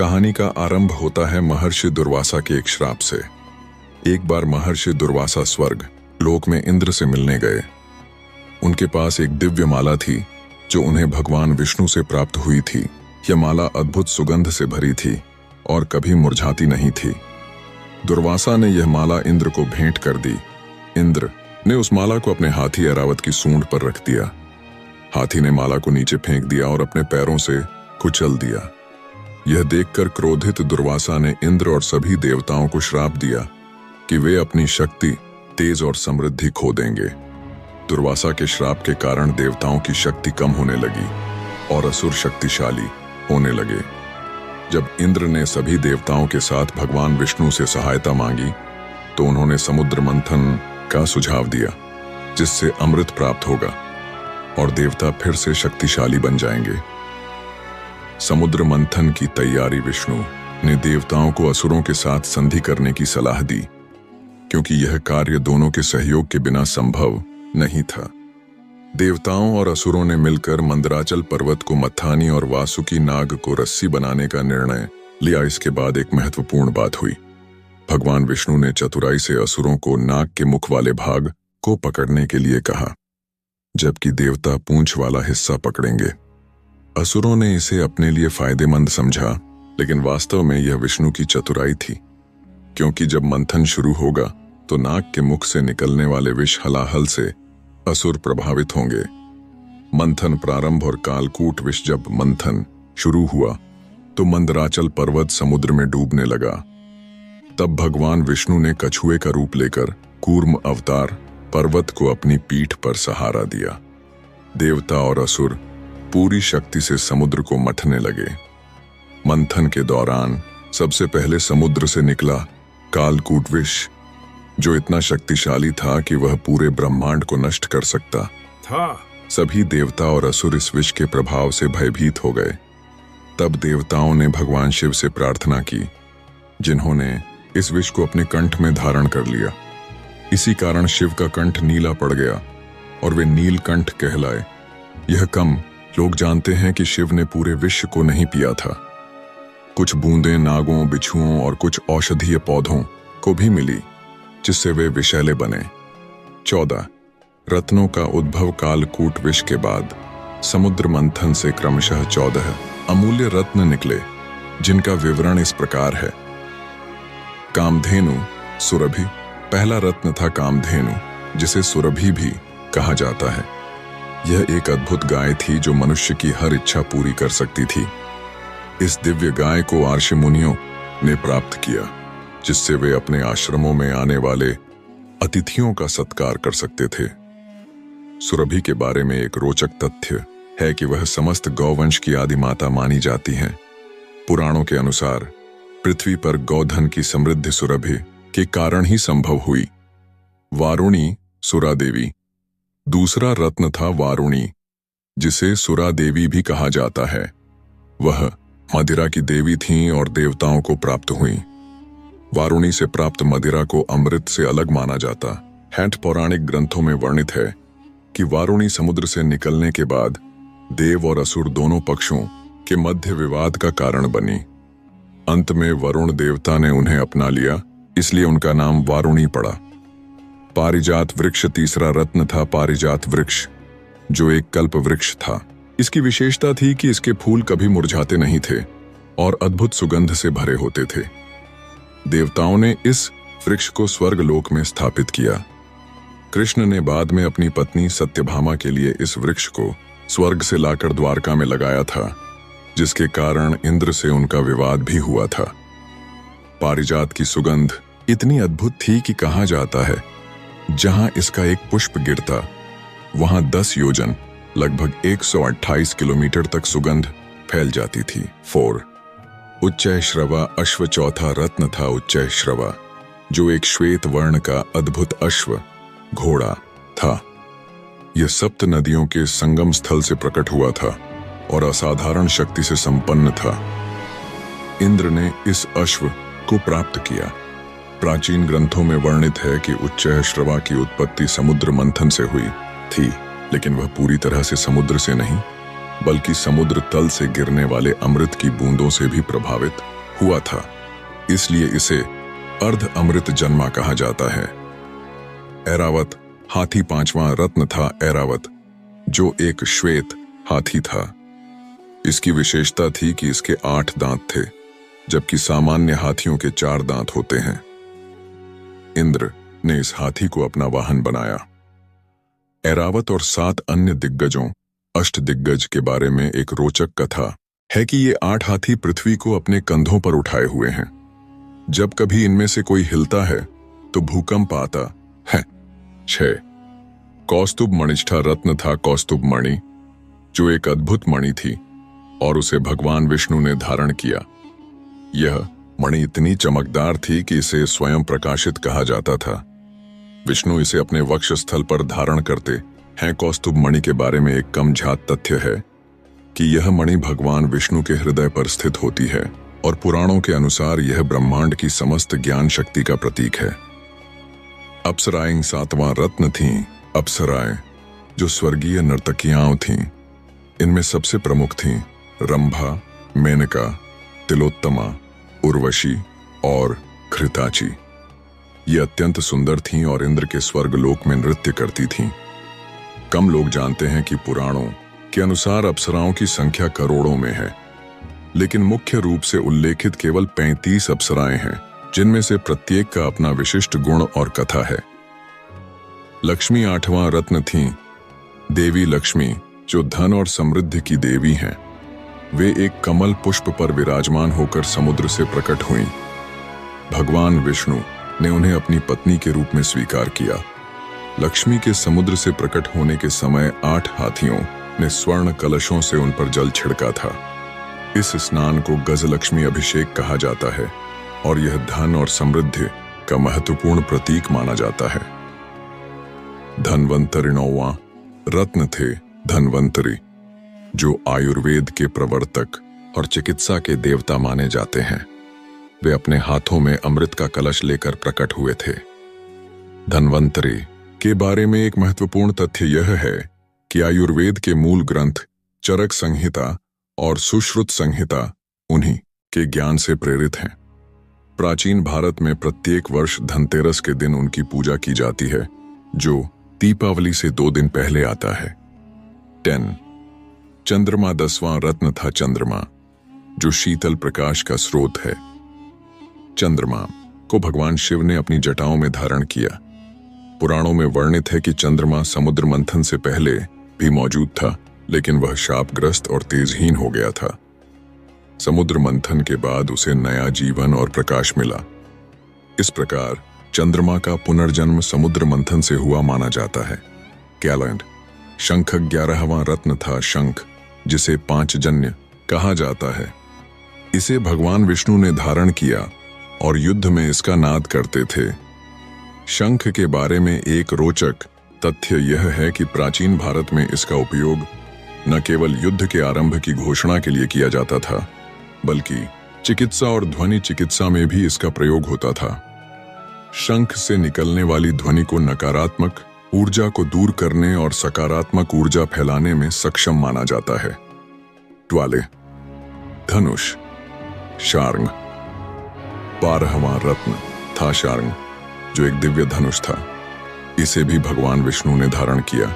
कहानी का आरंभ होता है महर्षि दुर्वासा के एक श्राप से। एक बार महर्षि दुर्वासा स्वर्ग लोक में इंद्र से मिलने गए। उनके पास एक दिव्य माला थी जो उन्हें भगवान विष्णु से प्राप्त हुई थी। यह माला अद्भुत सुगंध से भरी थी और कभी मुरझाती नहीं थी। दुर्वासा ने यह माला इंद्र को भेंट कर दी। इंद्र ने उस माला को अपने हाथी ऐरावत की सूंड पर रख दिया। हाथी ने माला को नीचे फेंक दिया और अपने पैरों से कुचल दिया। यह देखकर क्रोधित दुर्वासा ने इंद्र और सभी देवताओं को श्राप दिया कि वे अपनी शक्ति, तेज और समृद्धि खो देंगे। दुर्वासा के श्राप के कारण देवताओं की शक्ति कम होने लगी और असुर शक्तिशाली होने लगे। जब इंद्र ने सभी देवताओं के साथ भगवान विष्णु से सहायता मांगी तो उन्होंने समुद्र मंथन का सुझाव दिया, जिससे अमृत प्राप्त होगा और देवता फिर से शक्तिशाली बन जाएंगे। समुद्र मंथन की तैयारी विष्णु ने देवताओं को असुरों के साथ संधि करने की सलाह दी, क्योंकि यह कार्य दोनों के सहयोग के बिना संभव नहीं था। देवताओं और असुरों ने मिलकर मंदराचल पर्वत को मथानी और वासुकी नाग को रस्सी बनाने का निर्णय लिया। इसके बाद एक महत्वपूर्ण बात हुई। भगवान विष्णु ने चतुराई से असुरों को नाग के मुख वाले भाग को पकड़ने के लिए कहा, जबकि देवता पूंछ वाला हिस्सा पकड़ेंगे। असुरों ने इसे अपने लिए फायदेमंद समझा, लेकिन वास्तव में यह विष्णु की चतुराई थी, क्योंकि जब मंथन शुरू होगा तो नाग के मुख से निकलने वाले विष हलाहल से असुर प्रभावित होंगे। मंथन प्रारंभ और कालकूट विष जब मंथन शुरू हुआ तो मंदराचल पर्वत समुद्र में डूबने लगा। तब भगवान विष्णु ने कछुए का रूप लेकर कूर्म अवतार पर्वत को अपनी पीठ पर सहारा दिया। देवता और असुर पूरी शक्ति से समुद्र को मथने लगे। मंथन के दौरान सबसे पहले समुद्र से निकला कालकूट विष, जो इतना शक्तिशाली था कि वह पूरे ब्रह्मांड को नष्ट कर सकता था। सभी देवता और असुर इस विष के प्रभाव से भयभीत हो गए। तब देवताओं ने भगवान शिव से प्रार्थना की, जिन्होंने इस विष को अपने कंठ में धारण कर लिया। इसी कारण शिव का कंठ नीला पड़ गया और वे नीलकंठ कहलाए। यह कम लोग जानते हैं कि शिव ने पूरे विश्व को नहीं पिया था। कुछ बूंदें नागों, बिच्छुओं और कुछ औषधीय पौधों को भी मिली, जिससे वे विषैले बने। 14 रत्नों का उद्भव कालकूट विष के बाद समुद्र मंथन से क्रमशः 14 अमूल्य रत्न निकले, जिनका विवरण इस प्रकार है। कामधेनु सुरभि। पहला रत्न था कामधेनु, जिसे सुरभि भी कहा जाता है। यह एक अद्भुत गाय थी जो मनुष्य की हर इच्छा पूरी कर सकती थी। इस दिव्य गाय को आर्षि मुनियों ने प्राप्त किया, जिससे वे अपने आश्रमों में आने वाले अतिथियों का सत्कार कर सकते थे। सुरभि के बारे में एक रोचक तथ्य है कि वह समस्त गौवंश की आदि माता मानी जाती हैं। पुराणों के अनुसार पृथ्वी पर गौधन की समृद्धि सुरभि के कारण ही संभव हुई। वारुणी सुरा देवी। दूसरा रत्न था वारुणी, जिसे सुरा देवी भी कहा जाता है। वह मदिरा की देवी थीं और देवताओं को प्राप्त हुईं। वारुणी से प्राप्त मदिरा को अमृत से अलग माना जाता है। पौराणिक ग्रंथों में वर्णित है कि वारुणी समुद्र से निकलने के बाद देव और असुर दोनों पक्षों के मध्य विवाद का कारण बनी। अंत में वरुण देवता ने उन्हें अपना लिया, इसलिए उनका नाम वारुणी पड़ा। पारिजात वृक्ष। तीसरा रत्न था पारिजात वृक्ष, जो एक कल्प वृक्ष था। इसकी विशेषता थी कि इसके फूल कभी मुरझाते नहीं थे और अद्भुत सुगंध से भरे होते थे। देवताओं ने इस वृक्ष को स्वर्ग लोक में स्थापित किया। कृष्ण ने बाद में अपनी पत्नी सत्यभामा के लिए इस वृक्ष को स्वर्ग से लाकर द्वारका में लगाया था, जिसके कारण इंद्र से उनका विवाद भी हुआ था। पारिजात की सुगंध इतनी अद्भुत थी कि कहा जाता है, जहां इसका एक पुष्प गिरता वहां 10 योजन लगभग 128 किलोमीटर तक सुगंध फैल जाती थी। 4 उच्चैश्रवा अश्व। चौथा रत्न था उच्चैश्रवा, जो एक श्वेत वर्ण का अद्भुत अश्व घोड़ा था। यह सप्त नदियों के संगम स्थल से प्रकट हुआ था और असाधारण शक्ति से संपन्न था। इंद्र ने इस अश्व को प्राप्त किया। प्राचीन ग्रंथों में वर्णित है कि उच्चैश्रवा की उत्पत्ति समुद्र मंथन से हुई थी, लेकिन वह पूरी तरह से समुद्र से नहीं, बल्कि समुद्र तल से गिरने वाले अमृत की बूंदों से भी प्रभावित हुआ था। इसलिए इसे अर्ध अमृत जन्मा कहा जाता है। ऐरावत हाथी पांचवां रत्न था। ऐरावत जो एक श्वेत हाथी था। इसकी विशेषता थी कि इसके 8 दांत थे, जबकि सामान्य हाथियों के 4 दांत होते हैं। इंद्र ने इस हाथी को अपना वाहन बनाया। ऐरावत और 7 अन्य दिग्गजों अष्टदिग्गज के बारे में एक रोचक कथा है कि ये 8 हाथी पृथ्वी को अपने कंधों पर उठाए हुए हैं। जब कभी इनमें से कोई हिलता है तो भूकंप आता है। 6 कौस्तुभ मणिष्ठा रत्न था। कौस्तुभ मणि जो एक अद्भुत मणि थी और उसे भगवान विष्णु ने धारण किया। यह मणि इतनी चमकदार थी कि इसे स्वयं प्रकाशित कहा जाता था। विष्णु इसे अपने वक्षस्थल पर धारण करते हैं। कौस्तुभ मणि के बारे में एक कम झात तथ्य है कि यह मणि भगवान विष्णु के हृदय पर स्थित होती है और पुराणों के अनुसार यह ब्रह्मांड की समस्त ज्ञान शक्ति का प्रतीक है। अप्सराएं 7वां रत्न थीं। अप्सराएं जो स्वर्गीय नर्तकियां थीं। इनमें सबसे प्रमुख थीं रंभा, मेनका, तिलोत्तमा, उर्वशी और घृताची। ये अत्यंत सुंदर थीं और इंद्र के स्वर्गलोक में नृत्य करती थीं। कम लोग जानते हैं कि पुराणों के अनुसार अप्सराओं की संख्या करोड़ों में है, लेकिन मुख्य रूप से उल्लेखित केवल 35 अप्सराएं हैं, जिनमें से प्रत्येक का अपना विशिष्ट गुण और कथा है। लक्ष्मी 8वां रत्न थीं। देवी लक्ष्मी जो धन और समृद्धि की देवी हैं, वे एक कमल पुष्प पर विराजमान होकर समुद्र से प्रकट हुईं। भगवान विष्णु ने उन्हें अपनी पत्नी के रूप में स्वीकार किया। लक्ष्मी के समुद्र से प्रकट होने के समय 8 हाथियों ने स्वर्ण कलशों से उन पर जल छिड़का था। इस स्नान को गजलक्ष्मी अभिषेक कहा जाता है और यह धन और समृद्धि का महत्वपूर्ण प्रतीक माना जाता है। धन्वंतरि 9वां रत्न थे। धन्वंतरि जो आयुर्वेद के प्रवर्तक और चिकित्सा के देवता माने जाते हैं। वे अपने हाथों में अमृत का कलश लेकर प्रकट हुए थे। धन्वंतरि के बारे में एक महत्वपूर्ण तथ्य यह है कि आयुर्वेद के मूल ग्रंथ चरक संहिता और सुश्रुत संहिता उन्हीं के ज्ञान से प्रेरित हैं। प्राचीन भारत में प्रत्येक वर्ष धनतेरस के दिन उनकी पूजा की जाती है, जो दीपावली से 2 दिन पहले आता है। 10 चंद्रमा 10वां रत्न था। चंद्रमा जो शीतल प्रकाश का स्रोत है। चंद्रमा को भगवान शिव ने अपनी जटाओं में धारण किया। पुराणों में वर्णित है कि चंद्रमा समुद्र मंथन से पहले भी मौजूद था, लेकिन वह शापग्रस्त और तेजहीन हो गया था। समुद्र मंथन के बाद उसे नया जीवन और प्रकाश मिला। इस प्रकार चंद्रमा का पुनर्जन्म समुद्र मंथन से हुआ माना जाता है। कैलेंड शंख 11वां रत्न था। शंख जिसे पांचजन्य कहा जाता है, इसे भगवान विष्णु ने धारण किया और युद्ध में इसका नाद करते थे। शंख के बारे में एक रोचक तथ्य यह है कि प्राचीन भारत में इसका उपयोग न केवल युद्ध के आरंभ की घोषणा के लिए किया जाता था, बल्कि चिकित्सा और ध्वनि चिकित्सा में भी इसका प्रयोग होता था। शंख से निकलने वाली ध्वनि को नकारात्मक ऊर्जा को दूर करने और सकारात्मक ऊर्जा फैलाने में सक्षम माना जाता है। 12 धनुष शार्ंग 12वां रत्न था। शार्ंग जो एक दिव्य धनुष था। इसे भी भगवान विष्णु ने धारण किया।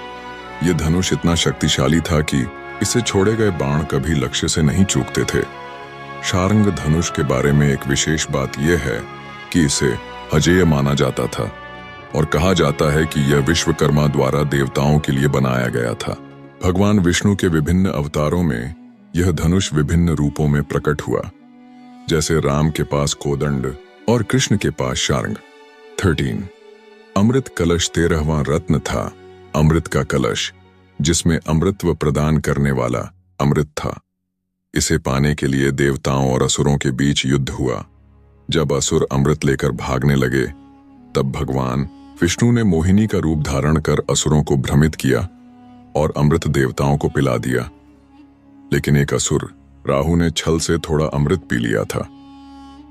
यह धनुष इतना शक्तिशाली था कि इसे छोड़े गए बाण कभी लक्ष्य से नहीं चूकते थे। शार्ंग धनुष के बारे में एक विशेष बात यह है कि इसे अजेय माना जाता था और कहा जाता है कि यह विश्वकर्मा द्वारा देवताओं के लिए बनाया गया था। भगवान विष्णु के विभिन्न अवतारों में यह धनुष विभिन्न रूपों में प्रकट हुआ, जैसे राम के पास कोदंड और कृष्ण के पास शार्ंग। 13 अमृत कलश 13वां रत्न था। अमृत का कलश जिसमें अमृतत्व प्रदान करने वाला अमृत था। इसे पाने के लिए देवताओं और असुरों के बीच युद्ध हुआ। जब असुर अमृत लेकर भागने लगे, तब भगवान विष्णु ने मोहिनी का रूप धारण कर असुरों को भ्रमित किया और अमृत देवताओं को पिला दिया। लेकिन एक असुर राहु ने छल से थोड़ा अमृत पी लिया था।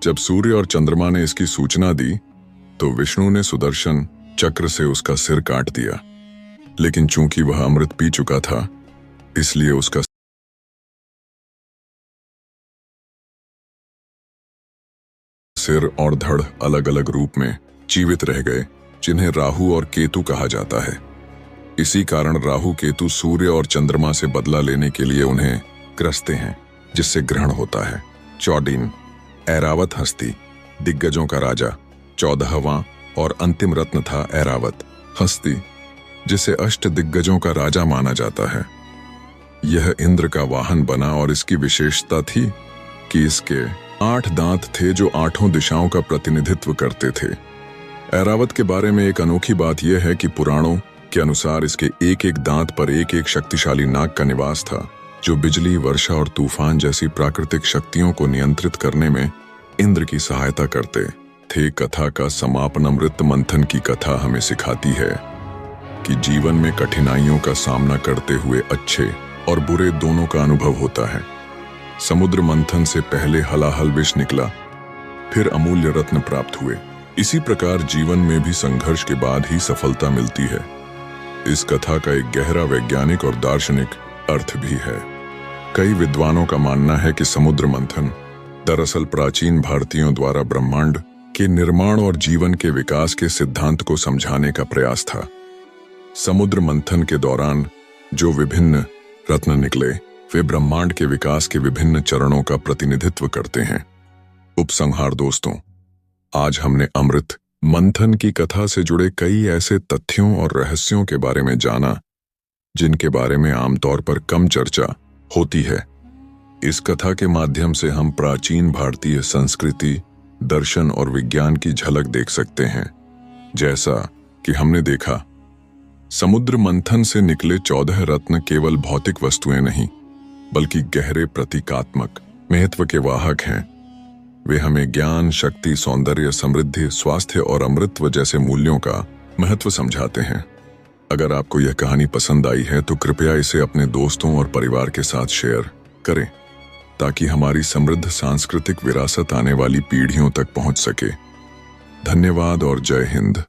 जब सूर्य और चंद्रमा ने इसकी सूचना दी, तो विष्णु ने सुदर्शन चक्र से उसका सिर काट दिया। लेकिन चूंकि वह अमृत पी चुका था, इसलिए उसका सिर और धड़ अलग अलग रूप में जीवित रह गए, जिन्हें राहु और केतु कहा जाता है। इसी कारण राहु केतु सूर्य और चंद्रमा से बदला लेने के लिए उन्हें ग्रसते हैं, जिससे ग्रहण होता है। चौडिन ऐरावत हस्ती, दिग्गजों का राजा, 14वां और अंतिम रत्न था ऐरावत हस्ती, जिसे अष्ट दिग्गजों का राजा माना जाता है। यह इंद्र का वाहन बना और इसकी विशेषता थी कि इसके 8 दांत थे जो 8 दिशाओं का प्रतिनिधित्व करते थे। ऐरावत के बारे में एक अनोखी बात यह है कि पुराणों के अनुसार इसके एक एक दांत पर एक एक शक्तिशाली नाग का निवास था, जो बिजली, वर्षा और तूफान जैसी प्राकृतिक शक्तियों को नियंत्रित करने में इंद्र की सहायता करते थे। कथा का समापन अमृत मंथन की कथा हमें सिखाती है कि जीवन में कठिनाइयों का सामना करते हुए अच्छे और बुरे दोनों का अनुभव होता है। समुद्र मंथन से पहले हलाहल विष निकला, फिर अमूल्य रत्न प्राप्त हुए। इसी प्रकार जीवन में भी संघर्ष के बाद ही सफलता मिलती है। इस कथा का एक गहरा वैज्ञानिक और दार्शनिक अर्थ भी है। कई विद्वानों का मानना है कि समुद्र मंथन दरअसल प्राचीन भारतीयों द्वारा ब्रह्मांड के निर्माण और जीवन के विकास के सिद्धांत को समझाने का प्रयास था। समुद्र मंथन के दौरान जो विभिन्न रत्न निकले, वे ब्रह्मांड के विकास के विभिन्न चरणों का प्रतिनिधित्व करते हैं। उपसंहार दोस्तों, आज हमने अमृत मंथन की कथा से जुड़े कई ऐसे तथ्यों और रहस्यों के बारे में जाना, जिनके बारे में आमतौर पर कम चर्चा होती है। इस कथा के माध्यम से हम प्राचीन भारतीय संस्कृति, दर्शन और विज्ञान की झलक देख सकते हैं। जैसा कि हमने देखा, समुद्र मंथन से निकले 14 रत्न केवल भौतिक वस्तुएं नहीं, बल्कि गहरे प्रतीकात्मक महत्व के वाहक हैं। वे हमें ज्ञान, शक्ति, सौंदर्य, समृद्धि, स्वास्थ्य और अमृतत्व जैसे मूल्यों का महत्व समझाते हैं। अगर आपको यह कहानी पसंद आई है तो कृपया इसे अपने दोस्तों और परिवार के साथ शेयर करें, ताकि हमारी समृद्ध सांस्कृतिक विरासत आने वाली पीढ़ियों तक पहुंच सके। धन्यवाद और जय हिंद।